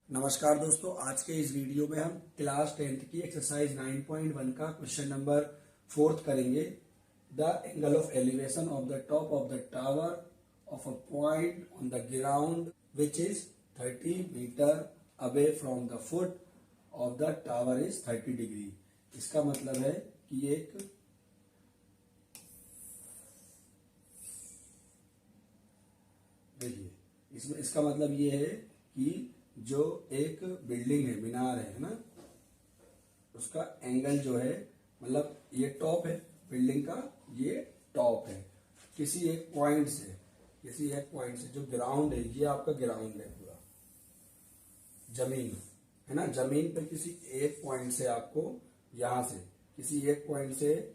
नमस्कार दोस्तों, आज के इस वीडियो में हम क्लास 10th की एक्सरसाइज 9.1 का क्वेश्चन नंबर 4 करेंगे। The angle of elevation of the top of the tower of a point on the ground which is 30 metre away from the foot of the tower is 30 degree. इसका मतलब है कि देखिए इसमें इसका मतलब ये है कि जो एक बिल्डिंग है, मीनार है ना, उसका एंगल जो है, मतलब ये टॉप है बिल्डिंग का, ये टॉप है किसी एक पॉइंट से जो ग्राउंड है, ये आपका ग्राउंड है, पूरा जमीन है ना। जमीन पे किसी एक पॉइंट से आपको, यहां से किसी एक पॉइंट से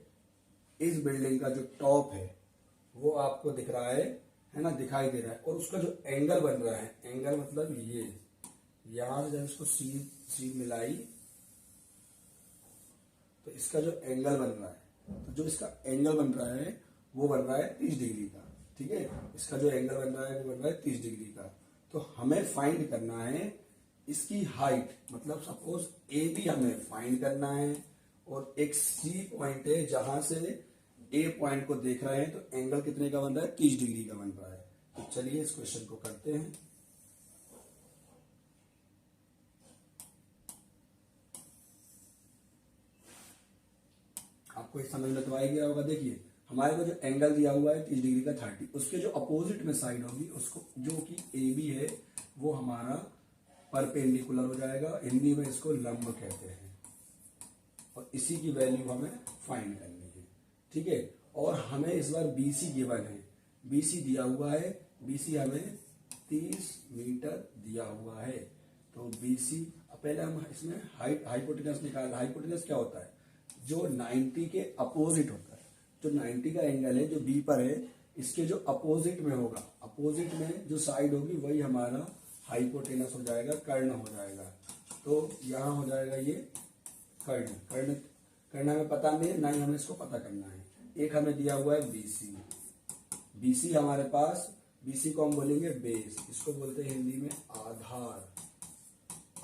इस बिल्डिंग का जो टॉप है वो आपको दिख रहा है ना, दिखाई दे रहा है। और उसका जो एंगल बन रहा है, एंगल मतलब ये, यहां से जब इसको सी मिलाई तो इसका जो एंगल बन रहा है, तो जो इसका एंगल बन रहा है वो बन रहा है 30 डिग्री का। ठीक है, इसका जो एंगल बन रहा है वो बन रहा है 30 डिग्री का। तो हमें फाइंड करना है इसकी हाइट, मतलब सपोज ए बी हमें फाइंड करना है और एक सी पॉइंट है जहां से ए पॉइंट को देख रहे हैं, तो एंगल कितने का बन रहा है, 30 डिग्री का बन रहा है। तो चलिए इस क्वेश्चन को करते हैं। आपको इस समझ में तो आ गया होगा। देखिए हमारे को जो एंगल दिया हुआ है 30 डिग्री का 30, उसके जो अपोजिट में साइड होगी उसको, जो कि ए बी है, वो हमारा परपेंडिकुलर हो जाएगा। हिंदी में इसको लंब कहते हैं। और इसी की वैल्यू हमें फाइंड करनी है। ठीक है, और हमें इस बार बीसी गिवन है, बीसी दिया हुआ है, बीसी हमें 30 मीटर दिया हुआ है। तो बीसी, पहले हम इसमें हाइपोटेनस निकाल। हाइपोटेनस क्या होता है, जो 90 के अपोजिट होता है। जो 90 का एंगल है जो बी पर है, इसके जो अपोजिट में होगा, अपोजिट में जो साइड होगी वही हमारा हाइपोटेनस हो जाएगा, कर्ण हो जाएगा। तो यहां हो जाएगा ये कर्ण। कर्ण हमें पता नहीं है, ना ही हमें इसको पता करना है। एक हमें दिया हुआ है बीसी। बीसी हमारे पास, बीसी को हम बोलेंगे बेस, इसको बोलते हैं हिंदी में आधार,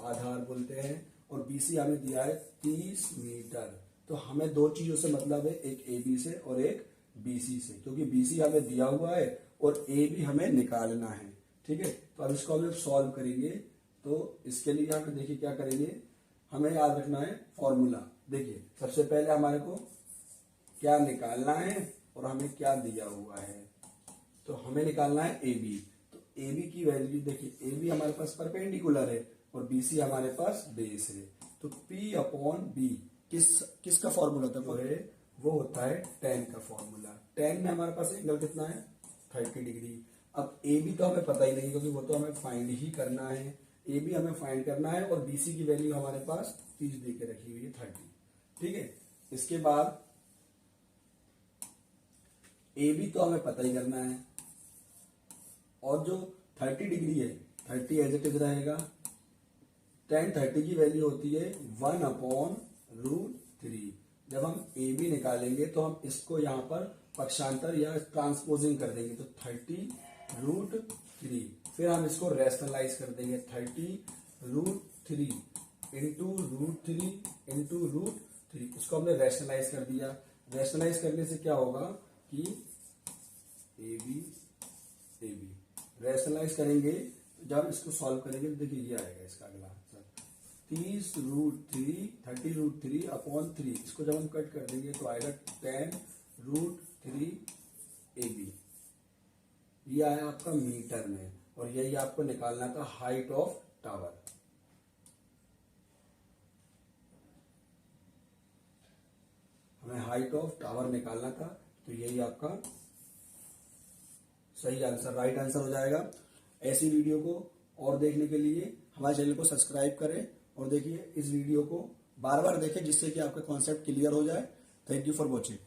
आधार बोलते हैं। और बीसी हमें दिया है 30 मीटर। तो हमें दो चीजों से मतलब है, एक ए बी से और एक बीसी से, क्योंकि बीसी हमें दिया हुआ है और ए बी हमें निकालना है। ठीक है, तो अब इसको हम सॉल्व करेंगे। तो इसके लिए हमें देखिए क्या करेंगे, हमें याद रखना है फॉर्मूला। देखिए सबसे पहले हमारे को क्या निकालना है और हमें क्या दिया हुआ है। तो हमें निकालना है ए बी। तो ए बी की वैल्यू देखिए, ए बी हमारे पास परपेंडिकुलर है और बीसी हमारे पास बेस है। तो P अपॉन बी किसका फॉर्मूला होता है, वो होता है tan का फॉर्मूला। tan में हमारे पास एंगल कितना है, 30 डिग्री। अब ए बी तो हमें पता ही नहीं, क्योंकि वो तो हमें फाइंड ही करना है। ए बी हमें फाइंड करना है और बीसी की वैल्यू हमारे पास 30 दे के रखी हुई है, 30। ठीक है, इसके बाद ए बी तो हमें पता ही करना है, और जो 30 डिग्री है, 30 एज इट इज रहेगा। tan 30 की वैल्यू होती है 1 अपॉन √3। जब हम ए बी निकालेंगे तो हम इसको यहाँ पर पक्षांतर या ट्रांसपोजिंग कर देंगे, तो 30√3। फिर हम इसको रेशनलाइज कर देंगे, 30√3 इंटू √3 इंटू √3। इसको हमने रेशनलाइज कर दिया। रेशनलाइज करने से क्या होगा कि ए बी रेशनलाइज करेंगे, जब इसको सॉल्व करेंगे तो देखिए ये आएगा इसका अगला आंसर, 30√3 अपॉन 3। इसको जब हम कट कर देंगे तो आएगा 10√3 AB। ये आया आपका मीटर में, और यही आपको निकालना था हाइट ऑफ टावर। हमें हाइट ऑफ टावर निकालना था, तो यही आपका सही आंसर, राइट आंसर हो जाएगा। ऐसी वीडियो को और देखने के लिए हमारे चैनल को सब्सक्राइब करें और देखिए इस वीडियो को बार बार देखें, जिससे कि आपका कॉन्सेप्ट क्लियर हो जाए। Thank you for watching.